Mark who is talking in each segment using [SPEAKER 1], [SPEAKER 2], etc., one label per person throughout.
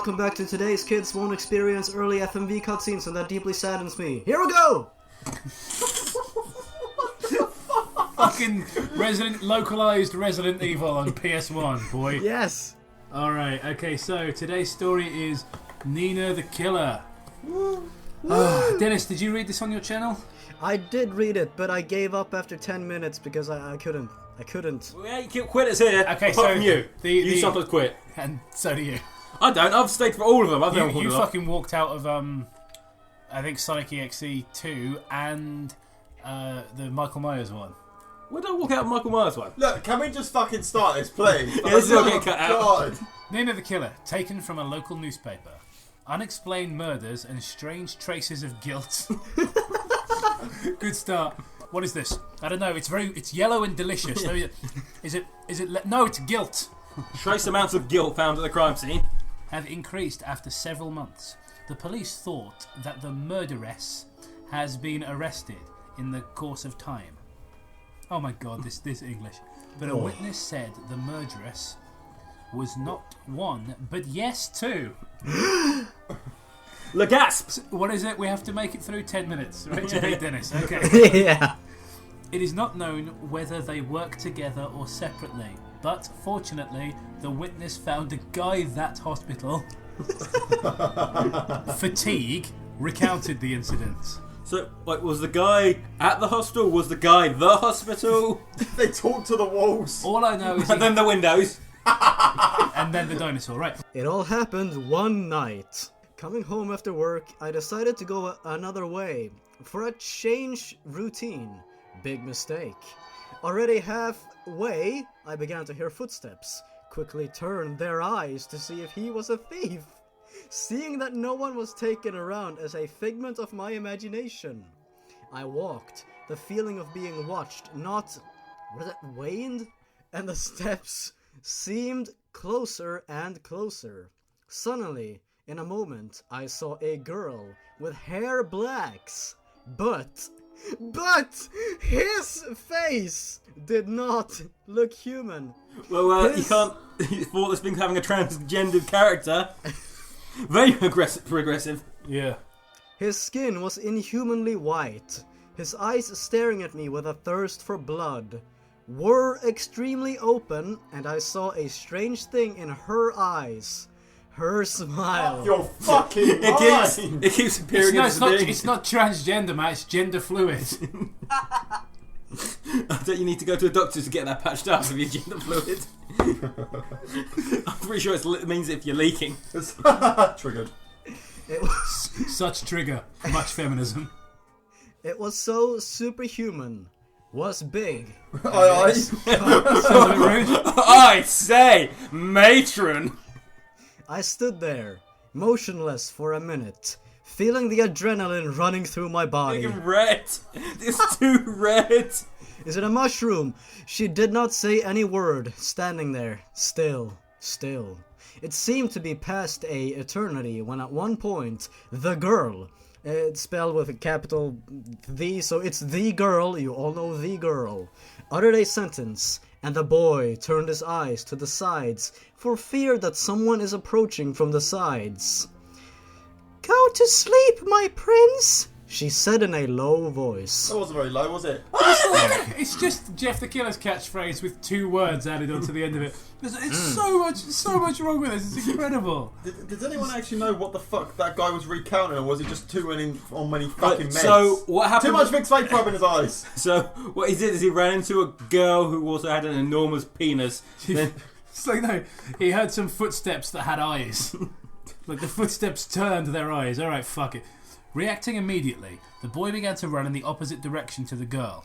[SPEAKER 1] welcome back to today's Kids Won't Experience Early FMV cutscenes, and that deeply saddens me. Here we go!
[SPEAKER 2] Fucking localized Resident Evil on PS1, boy.
[SPEAKER 1] Yes!
[SPEAKER 2] Alright, okay, so today's story is Nina the Killer. Dennis, did you read this on your channel?
[SPEAKER 1] I did read it, but I gave up after 10 minutes because I couldn't. I couldn't.
[SPEAKER 3] Well, you quitters here.
[SPEAKER 2] Okay,
[SPEAKER 3] apart
[SPEAKER 2] so
[SPEAKER 3] from you. You sometimes quit.
[SPEAKER 2] And so do you.
[SPEAKER 3] I don't. I've stayed for all of them.
[SPEAKER 2] You fucking walked out of, I think Sonic EXE 2 and the Michael Myers one.
[SPEAKER 3] Where did I walk out of Michael Myers one?
[SPEAKER 4] Look, can we just fucking start this, please?
[SPEAKER 3] Yeah, this is all getting cut out.
[SPEAKER 2] Nina the Killer, taken from a local newspaper. Unexplained murders and strange traces of guilt. Good start. What is this? I don't know. It's yellow and delicious. No, no, it's guilt.
[SPEAKER 3] Trace amounts of guilt found at the crime scene
[SPEAKER 2] Have increased after several months. The police thought that the murderess has been arrested in the course of time. Oh my god, this English. But a witness said the murderess was not one, but yes, two.
[SPEAKER 3] Le gasps!
[SPEAKER 2] What is it? We have to make it through 10 minutes, right? To beat Dennis. Okay.
[SPEAKER 1] Yeah.
[SPEAKER 2] It is not known whether they work together or separately, but fortunately, the witness found a guy that hospital, Fatigue, recounted the incidents.
[SPEAKER 3] So, like, was the guy at the hostel? Was the guy the hospital?
[SPEAKER 4] They talk to the walls.
[SPEAKER 2] All I know is
[SPEAKER 3] And then the windows.
[SPEAKER 2] and then the dinosaur, right?
[SPEAKER 1] It all happened one night. Coming home after work, I decided to go another way for a change routine. Big mistake. Already halfway, I began to hear footsteps. Quickly turned their eyes to see if he was a thief. Seeing that no one was taken around as a figment of my imagination, I walked, the feeling of being watched waned, and the steps seemed closer and closer. Suddenly, in a moment, I saw a girl with hair blacks, but his face did not look human.
[SPEAKER 3] Well, you can't fault this thing having a transgendered character. Very progressive.
[SPEAKER 2] Yeah.
[SPEAKER 1] His skin was inhumanly white. His eyes, staring at me with a thirst for blood, were extremely open, and I saw a strange thing in her eyes. Her smile.
[SPEAKER 4] You're fucking lying.
[SPEAKER 3] It keeps appearing
[SPEAKER 2] It's not transgender, man. It's gender fluid.
[SPEAKER 3] I think you need to go to a doctor to get that patched up if you're gender fluid. I'm pretty sure it means if you're leaking.
[SPEAKER 4] Triggered.
[SPEAKER 1] It was,
[SPEAKER 2] Such trigger. Much feminism.
[SPEAKER 1] it was so superhuman. Was big.
[SPEAKER 4] Aye.
[SPEAKER 3] I say, matron.
[SPEAKER 1] I stood there, motionless for a minute, feeling the adrenaline running through my body.
[SPEAKER 3] Fucking red. It's too red.
[SPEAKER 1] Is it a mushroom? She did not say any word, standing there, still. It seemed to be past a eternity when at one point, the girl, it's spelled with a capital The, so it's the girl, you all know the girl, uttered a sentence, and the boy turned his eyes to the sides for fear that someone is approaching from the sides. "Go to sleep, my prince," she said in a low voice.
[SPEAKER 4] That wasn't very low, was it?
[SPEAKER 2] It's just Jeff the Killer's catchphrase with 2 words added onto the end of it. It's so much wrong with this. It's incredible.
[SPEAKER 4] Did anyone actually know what the fuck that guy was recounting, or was it just too many fucking meds?
[SPEAKER 3] So what happened?
[SPEAKER 4] Too much Vicks Vape Rub in his eyes.
[SPEAKER 3] So what he did is he ran into a girl who also had an enormous penis. Then,
[SPEAKER 2] It's like, no, he heard some footsteps that had eyes. Like the footsteps turned their eyes. Alright, fuck it. Reacting immediately, the boy began to run in the opposite direction to the girl,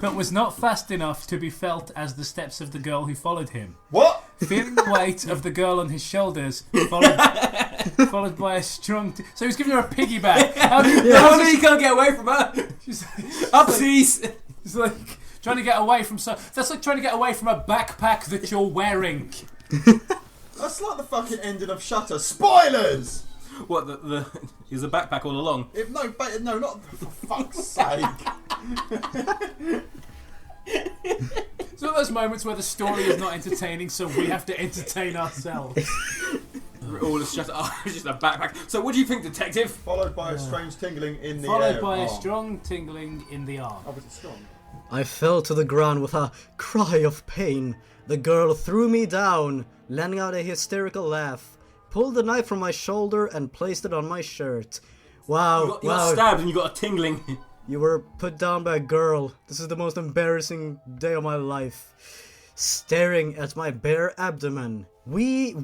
[SPEAKER 2] but was not fast enough to be felt as the steps of the girl who followed him.
[SPEAKER 4] What?
[SPEAKER 2] Feeling the weight of the girl on his shoulders, followed by a strong... So he was giving her a piggyback. How do
[SPEAKER 3] you can't get away from her? Upsies!
[SPEAKER 2] It's like trying to get away from... That's like trying to get away from a backpack that you're wearing.
[SPEAKER 4] That's like the fucking ending of Shutter. Spoilers!
[SPEAKER 3] What, he was a backpack all along?
[SPEAKER 4] No, not for fuck's sake.
[SPEAKER 2] It's one of those moments where the story is not entertaining, so we have to entertain ourselves.
[SPEAKER 3] All is just, it's just a backpack. So, what do you think, detective?
[SPEAKER 4] Followed by a strange tingling in the
[SPEAKER 2] Followed
[SPEAKER 4] air.
[SPEAKER 2] by a
[SPEAKER 4] arm.
[SPEAKER 2] strong tingling in the arm.
[SPEAKER 4] Oh, was it strong?
[SPEAKER 1] I fell to the ground with a cry of pain. The girl threw me down, letting out a hysterical laugh, pulled the knife from my shoulder and placed it on my shirt. Wow,
[SPEAKER 3] You got stabbed and you got a tingling.
[SPEAKER 1] You were put down by a girl. This is the most embarrassing day of my life. Staring at my bare abdomen. We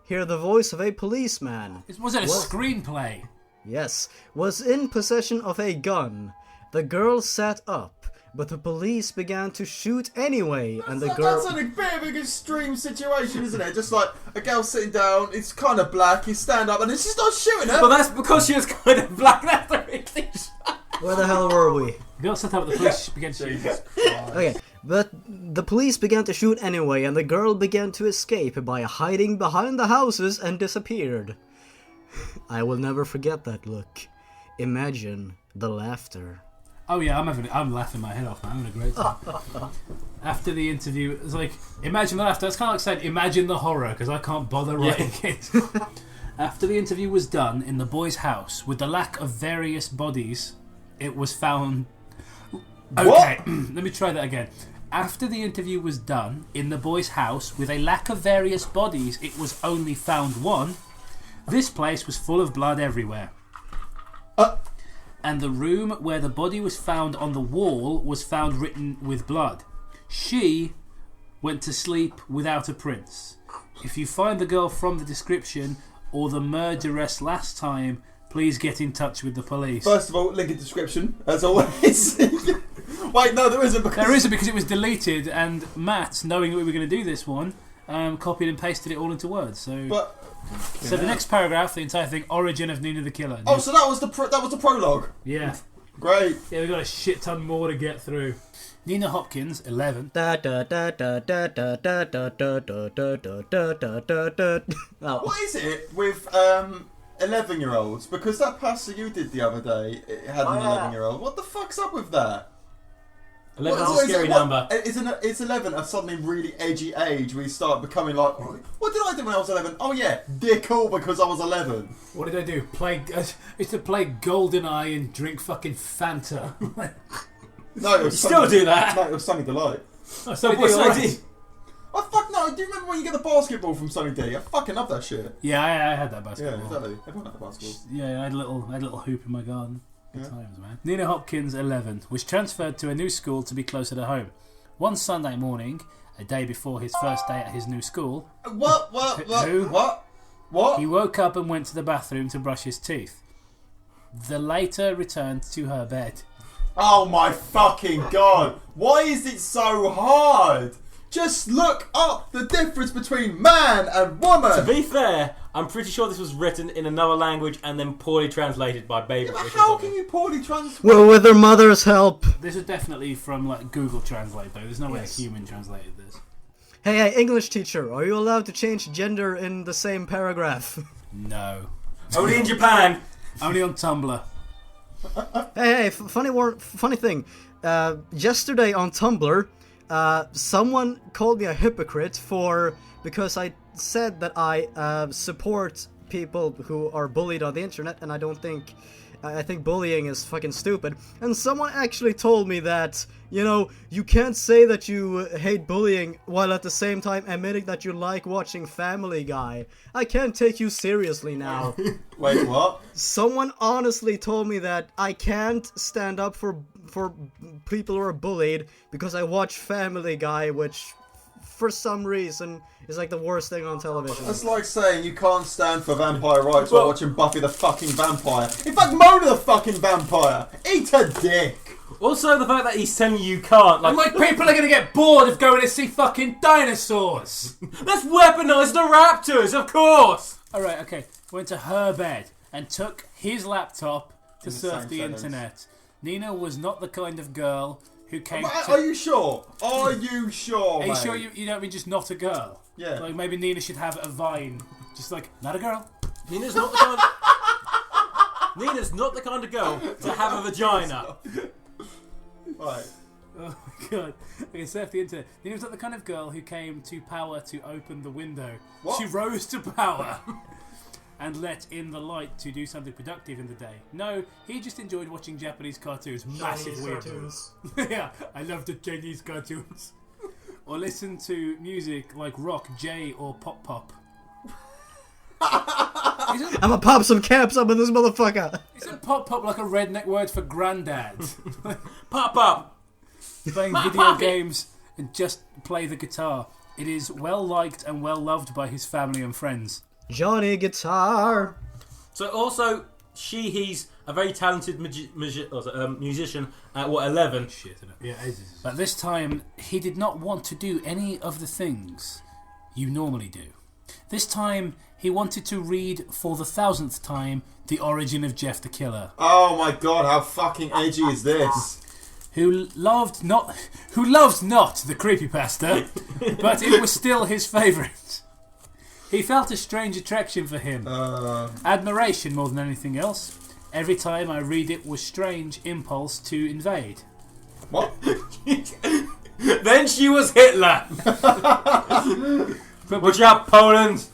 [SPEAKER 1] hear the voice of a policeman.
[SPEAKER 2] Was it a screenplay?
[SPEAKER 1] Yes, was in possession of a gun. The girl sat up, but the police began to shoot anyway, and the girl...
[SPEAKER 4] That's a bit of an extreme situation, isn't it? Just like a girl sitting down, it's kind of black, you stand up, and then she starts shooting her.
[SPEAKER 3] But that's because she was kind of black. That's the reason.
[SPEAKER 1] Where the hell were we?
[SPEAKER 2] The girl set up, the police began to shoot.
[SPEAKER 1] Okay, but the police began to shoot anyway, and the girl began to escape by hiding behind the houses and disappeared. I will never forget that look. Imagine the laughter.
[SPEAKER 2] Oh yeah, I'm laughing my head off, man. I'm having a great time. After the interview, it's like, imagine the laughter. It's kind of like saying, imagine the horror, because I can't bother writing it. After the interview was done in the boy's house, with the lack of various bodies, it was found... Okay, let me try that again. After the interview was done in the boy's house, with a lack of various bodies, it was only found one. This place was full of blood everywhere. And the room where the body was found on the wall was found written with blood. She went to sleep without a prince. If you find the girl from the description or the murderess last time, please get in touch with the police.
[SPEAKER 4] First of all, link in description, as always. Wait, no, there isn't.
[SPEAKER 2] There isn't, because it was deleted, and Matt, knowing that we were going to do this one, copied and pasted it all into Word. So the next paragraph, the entire thing, origin of Nina the Killer.
[SPEAKER 4] Oh, so that was the prologue.
[SPEAKER 2] Yeah.
[SPEAKER 4] Great.
[SPEAKER 2] Yeah, we've got a shit ton more to get through. Nina Hopkins, 11.
[SPEAKER 1] What
[SPEAKER 4] What is it with 11-year-olds? Because that pasta you did the other day, it had an 11-year-old. What the fuck's up with that?
[SPEAKER 3] 11 is a scary number.
[SPEAKER 4] It's 11, a suddenly really edgy age where you start becoming like, what did I do when I was 11? Oh yeah, dick all because I was 11.
[SPEAKER 2] What did I do? Used to play GoldenEye and drink fucking Fanta.
[SPEAKER 4] No, it was
[SPEAKER 3] still do that?
[SPEAKER 4] No, it was Sunny Delight.
[SPEAKER 2] Oh, so
[SPEAKER 3] What's
[SPEAKER 2] right.
[SPEAKER 3] ID?
[SPEAKER 4] Oh fuck no, do you remember when you get the basketball from Sunny D? I fucking love that shit.
[SPEAKER 2] Yeah, I had that basketball.
[SPEAKER 4] Yeah, exactly. Everyone had the basketball.
[SPEAKER 2] Yeah, I had a little hoop in my garden. Good
[SPEAKER 4] Yeah.
[SPEAKER 2] times, man. Nina Hopkins, 11, was transferred to a new school to be closer to home. One Sunday morning, a day before his first day at his new school,
[SPEAKER 4] What?
[SPEAKER 2] he woke up and went to the bathroom to brush his teeth. The later returned to her bed.
[SPEAKER 4] Oh my fucking god! Why is it so hard? Just look up the difference between man and woman!
[SPEAKER 3] To be fair, I'm pretty sure this was written in another language and then poorly translated by Baby.
[SPEAKER 4] Yeah, but how can you poorly translate?
[SPEAKER 1] Well, with their mother's help.
[SPEAKER 2] This is definitely from like Google Translate, though. There's no way a human translated this.
[SPEAKER 1] Hey, English teacher, are you allowed to change gender in the same paragraph?
[SPEAKER 2] No.
[SPEAKER 3] Only in Japan.
[SPEAKER 2] Only on Tumblr.
[SPEAKER 1] Hey, funny thing. Yesterday on Tumblr, someone called me a hypocrite because I said that I support people who are bullied on the internet, and I think bullying is fucking stupid. And someone actually told me that, you can't say that you hate bullying while at the same time admitting that you like watching Family Guy. I can't take you seriously now.
[SPEAKER 4] Wait, what?
[SPEAKER 1] Someone honestly told me that I can't stand up for people who are bullied because I watch Family Guy, which for some reason is like the worst thing on television.
[SPEAKER 4] That's like saying you can't stand for vampire rights while watching Buffy the fucking Vampire. In fact, Mona the fucking Vampire! Eat a dick!
[SPEAKER 3] Also, the fact that he's telling you can't.
[SPEAKER 2] Like people are going to get bored of going to see fucking dinosaurs.
[SPEAKER 3] Let's weaponize the raptors, of course!
[SPEAKER 2] Alright, okay. Went to her bed and took his laptop to surf the internet. Nina was not the kind of girl who came to...
[SPEAKER 4] Are you sure? Are you sure,
[SPEAKER 2] Are you
[SPEAKER 4] mate?
[SPEAKER 2] sure you don't mean just not a girl?
[SPEAKER 4] Yeah.
[SPEAKER 2] Like maybe Nina should have a Vine. Just like, not a girl.
[SPEAKER 3] Nina's not the kind of girl to have a vagina.
[SPEAKER 4] Right.
[SPEAKER 2] Oh my god. Okay, surf the internet. Nina was not the kind of girl who came to power to open the window.
[SPEAKER 4] What?
[SPEAKER 2] She rose to power and let in the light to do something productive in the day. No, he just enjoyed watching Japanese cartoons. Massive
[SPEAKER 1] Chinese
[SPEAKER 2] weird.
[SPEAKER 1] cartoons.
[SPEAKER 2] Yeah, I love the Chinese cartoons. Or listen to music like rock, J, or pop pop.
[SPEAKER 1] I'ma pop some caps up in this motherfucker.
[SPEAKER 2] Isn't pop pop like a redneck word for granddad?
[SPEAKER 3] Pop up!
[SPEAKER 2] Playing
[SPEAKER 3] My
[SPEAKER 2] video
[SPEAKER 3] pocket.
[SPEAKER 2] games and just play the guitar. It is well liked and well loved by his family and friends.
[SPEAKER 1] Johnny Guitar.
[SPEAKER 3] So also, he's a very talented musician at, 11?
[SPEAKER 2] Shit, isn't it? Yeah, it is. But this time, he did not want to do any of the things you normally do. This time, he wanted to read for the 1000th time The Origin of Jeff the Killer.
[SPEAKER 4] Oh my god, how fucking edgy is this?
[SPEAKER 2] Who loved not the creepypasta, but it was still his favourite. He felt a strange attraction for him. Admiration more than anything else. Every time I read it was strange impulse to invade.
[SPEAKER 4] What?
[SPEAKER 3] Then she was Hitler! Watch out, Poland!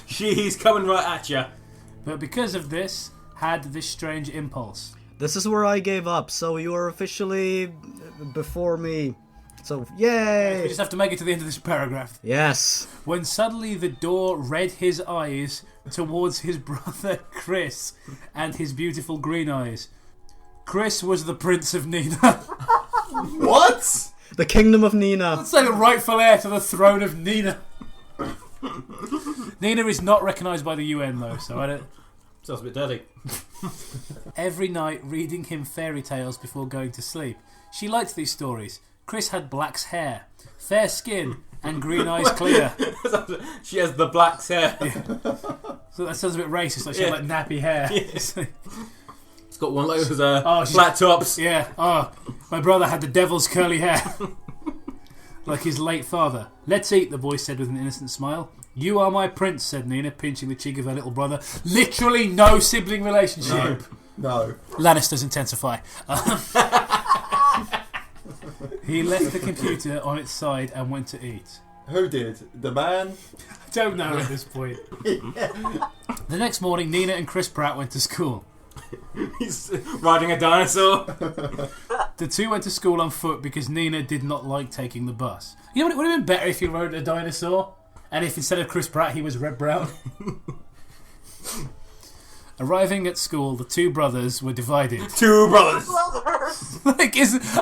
[SPEAKER 3] He's coming right at you.
[SPEAKER 2] But because of this, had this strange impulse.
[SPEAKER 1] This is where I gave up, so you are officially before me. So, yay!
[SPEAKER 2] We just have to make it to the end of this paragraph.
[SPEAKER 1] Yes.
[SPEAKER 2] When suddenly the door read his eyes towards his brother Chris and his beautiful green eyes. Chris was the Prince of Nina.
[SPEAKER 4] What?
[SPEAKER 1] The Kingdom of Nina.
[SPEAKER 2] That's like a rightful heir to the throne of Nina. Nina is not recognised by the UN though, so I don't...
[SPEAKER 3] Sounds a bit dirty.
[SPEAKER 2] Every night reading him fairy tales before going to sleep. She liked these stories. Chris had black's hair, fair skin, and green eyes clear.
[SPEAKER 3] She has the black hair.
[SPEAKER 2] So that sounds a bit racist, like she had like nappy hair.
[SPEAKER 3] It's got one of those
[SPEAKER 2] she's-
[SPEAKER 3] flat tops.
[SPEAKER 2] Yeah, my brother had the devil's curly hair. Like his late father. Let's eat, the boy said with an innocent smile. You are my prince, said Nina, pinching the cheek of her little brother. Literally no sibling relationship.
[SPEAKER 4] No.
[SPEAKER 2] Lannisters intensify. He left the computer on its side and went to eat.
[SPEAKER 4] Who did? The man?
[SPEAKER 2] I don't know at this point. The next morning, Nina and Chris Pratt went to school.
[SPEAKER 3] He's riding a dinosaur.
[SPEAKER 2] The two went to school on foot because Nina did not like taking the bus. You know what, it would have been better if he rode a dinosaur and if instead of Chris Pratt he was Red Brown. Arriving at school, the two brothers were divided.
[SPEAKER 3] Two brothers.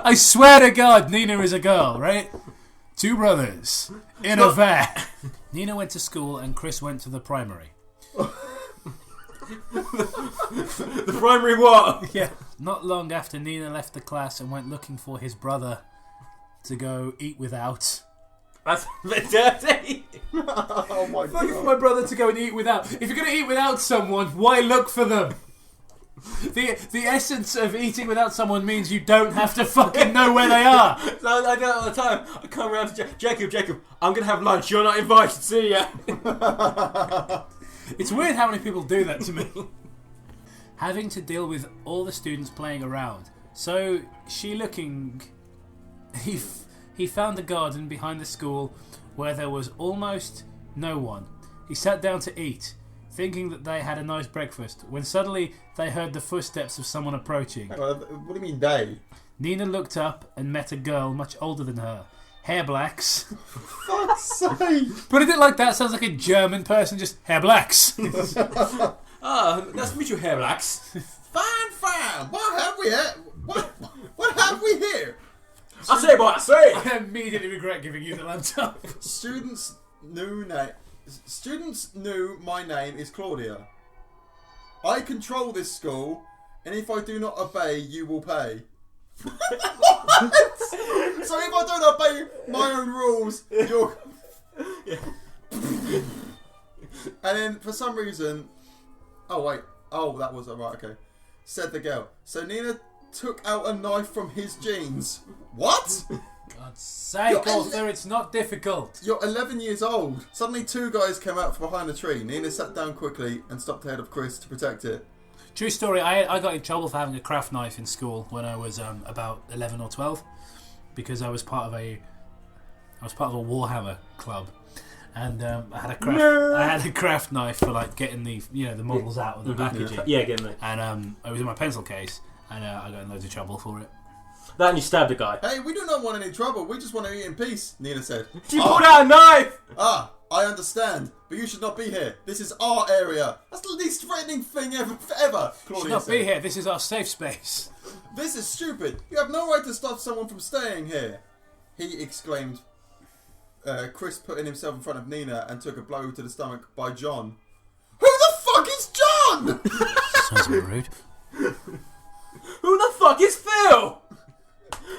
[SPEAKER 2] I swear to God, Nina is a girl, right? Two brothers in a van. Nina went to school and Chris went to the primary.
[SPEAKER 3] The primary what?
[SPEAKER 2] Yeah. Not long after Nina left the class and went looking for his brother to go eat without.
[SPEAKER 3] That's a bit dirty.
[SPEAKER 4] Oh my
[SPEAKER 2] Looking for
[SPEAKER 4] god.
[SPEAKER 2] my brother to go and eat without. If you're going to eat without someone, why look for them? The essence of eating without someone means you don't have to fucking know where they are.
[SPEAKER 3] So I do that all the time. I come around to Jacob, I'm going to have lunch. You're not invited. See ya.
[SPEAKER 2] It's weird how many people do that to me. Having to deal with all the students playing around. So, he found a garden behind the school where there was almost no one. He sat down to eat, thinking that they had a nice breakfast, when suddenly they heard the footsteps of someone approaching.
[SPEAKER 4] What do you mean they?
[SPEAKER 2] Nina looked up and met a girl much older than her. Hair blacks.
[SPEAKER 4] Fuck's sake.
[SPEAKER 2] Putting it like that sounds like a German person, just hair blacks.
[SPEAKER 3] Nice to meet you, hair blacks.
[SPEAKER 4] Fine. What have we here? What have we here?
[SPEAKER 3] I say what I say.
[SPEAKER 2] I immediately regret giving you the laptop.
[SPEAKER 4] Students knew my name is Claudia. I control this school, and if I do not obey, you will pay. What? So if I don't obey my own rules, you're...
[SPEAKER 3] Yeah.
[SPEAKER 4] And then for some reason... Oh wait. Oh, that was... Right, okay. Said the girl. So Nina took out a knife from his jeans. What?
[SPEAKER 2] God's sake, Arthur, it's not difficult.
[SPEAKER 4] You're 11 years old. Suddenly two guys came out from behind a tree. Nina sat down quickly and stopped ahead of Chris to protect it.
[SPEAKER 2] True story, I got in trouble for having a craft knife in school when I was about 11 or 12. because I was part of a Warhammer club, and I had a craft knife for like getting the models out of the packaging.
[SPEAKER 3] Yeah, getting it.
[SPEAKER 2] And it was in my pencil case, and I got in loads of trouble for it.
[SPEAKER 3] That and you stabbed a guy.
[SPEAKER 4] Hey, we do not want any trouble. We just want to eat in peace, Nina said.
[SPEAKER 3] She pulled out a knife!
[SPEAKER 4] Ah, I understand, but you should not be here. This is our area. That's the least threatening thing ever. Claudia
[SPEAKER 2] Should not
[SPEAKER 4] said.
[SPEAKER 2] be here. This is our safe space.
[SPEAKER 4] This is stupid. You have no right to stop someone from staying here. He exclaimed. Chris putting himself in front of Nina and took a blow to the stomach by John. Who the fuck is John?
[SPEAKER 2] Sounds a bit rude.
[SPEAKER 3] Who the fuck is Phil?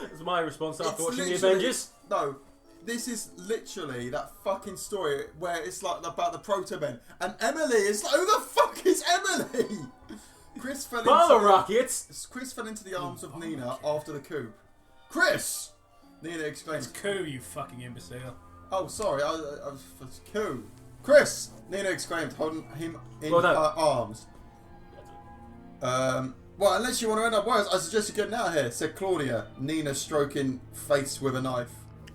[SPEAKER 3] That's my response after watching the Avengers.
[SPEAKER 4] No, this is literally that fucking story where it's like about the Proto-Men. And Emily is like, who the fuck is Emily? Chris fell into the arms of Nina after the coup. Chris! Nina exclaimed.
[SPEAKER 2] It's coup, you fucking imbecile.
[SPEAKER 4] Oh, sorry, I was coup. Chris! Nina exclaimed, holding him in her arms. Well, unless you want to end up worse, I suggest you get out of here, said Claudia, Nina stroking face with a knife.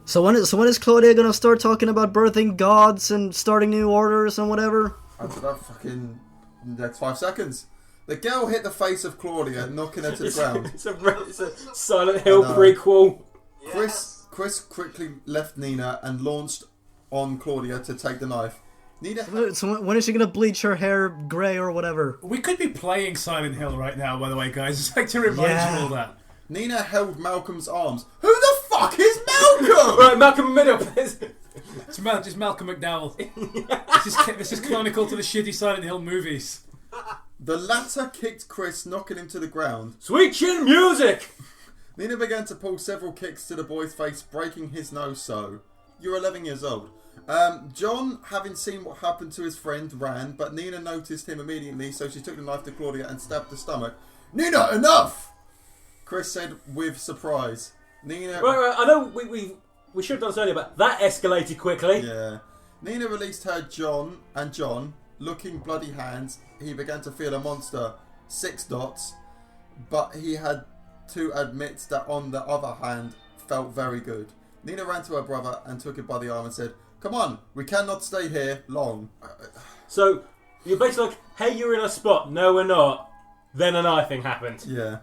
[SPEAKER 1] So when is Claudia gonna start talking about birthing gods and starting new orders and whatever?
[SPEAKER 4] I don't know, fucking next 5 seconds. The girl hit the face of Claudia, knocking her to the ground.
[SPEAKER 3] It's a Silent Hill prequel.
[SPEAKER 4] Chris quickly left Nina and launched on Claudia to take the knife.
[SPEAKER 1] So when is she gonna bleach her hair grey or whatever?
[SPEAKER 2] We could be playing Silent Hill right now, by the way, guys. Just like to remind you all that.
[SPEAKER 4] Nina held Malcolm's arms. Who the fuck is Malcolm?
[SPEAKER 3] Right, Malcolm Middle.
[SPEAKER 2] It's just Malcolm McDowell. This is canonical to the shitty Silent Hill movies.
[SPEAKER 4] The latter kicked Chris, knocking him to the ground.
[SPEAKER 3] Sweet chin music!
[SPEAKER 4] Nina began to pull several kicks to the boy's face, breaking his nose so. You're 11 years old. John, having seen what happened to his friend, ran, but Nina noticed him immediately, so she took the knife to Claudia and stabbed the stomach. Nina, enough! Chris said with surprise. Nina...
[SPEAKER 3] Right, I know we should have done this earlier, but that escalated quickly.
[SPEAKER 4] Yeah. Nina released her John, looking bloody hands, he began to feel a monster. 6 dots. But he had to admit that on the other hand, felt very good. Nina ran to her brother and took him by the arm and said, come on, we cannot stay here long.
[SPEAKER 3] So, you're basically like, hey, you're in a spot. No, we're not. Then a knifing happened.
[SPEAKER 4] Yeah.